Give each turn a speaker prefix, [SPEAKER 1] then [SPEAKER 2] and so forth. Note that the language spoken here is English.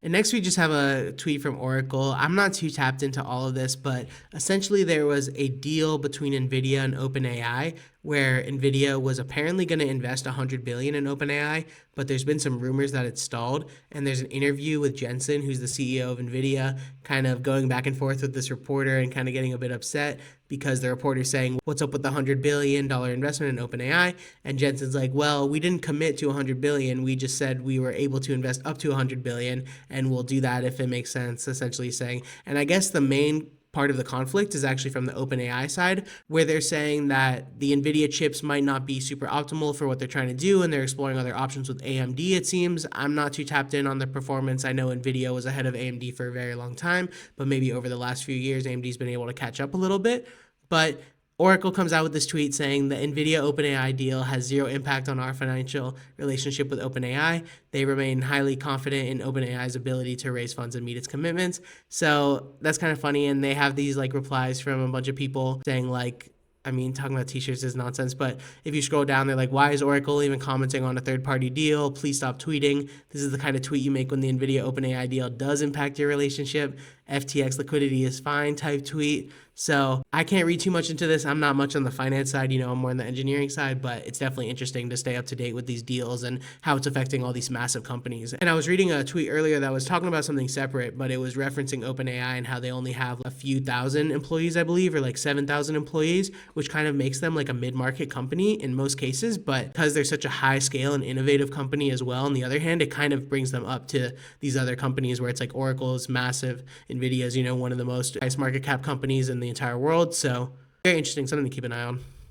[SPEAKER 1] And next, we just have a tweet from Oracle. I'm not too tapped into all of this, but essentially, there was a deal between Nvidia and OpenAI where Nvidia was apparently going to invest 100 billion in OpenAI, but there's been some rumors that it's stalled. And there's an interview with Jensen, who's the CEO of Nvidia, kind of going back and forth with this reporter and kind of getting a bit upset because the reporter's saying, "What's up with the $100 billion investment in OpenAI?" And Jensen's like, "Well, we didn't commit to 100 billion. We just said we were able to invest up to 100 billion, and we'll do that if it makes sense," essentially saying. And I guess the main part of the conflict is actually from the OpenAI side, where they're saying that the NVIDIA chips might not be super optimal for what they're trying to do, and they're exploring other options with AMD, it seems. I'm not too tapped in on the performance. I know NVIDIA was ahead of AMD for a very long time, but maybe over the last few years, AMD's been able to catch up a little bit. But Oracle comes out with this tweet saying the NVIDIA OpenAI deal has zero impact on our financial relationship with OpenAI. They remain highly confident in OpenAI's ability to raise funds and meet its commitments. So that's kind of funny. And they have these like replies from a bunch of people saying like, I mean, talking about t-shirts is nonsense, but if you scroll down, they're like, "Why is Oracle even commenting on a third-party deal? Please stop tweeting. This is the kind of tweet you make when the NVIDIA OpenAI deal does impact your relationship. FTX liquidity is fine," type tweet. So I can't read too much into this. I'm not much on the finance side, I'm more on the engineering side, but it's definitely interesting to stay up to date with these deals and how it's affecting all these massive companies. And I was reading a tweet earlier that was talking about something separate, but it was referencing OpenAI and how they only have a few thousand employees, I believe, or like 7,000 employees, which kind of makes them like a mid-market company in most cases. But because they're such a high scale and innovative company as well, on the other hand, it kind of brings them up to these other companies where it's like Oracle is massive, Nvidia is, one of the most highest market cap companies in the entire world. So very interesting, something to keep an eye on.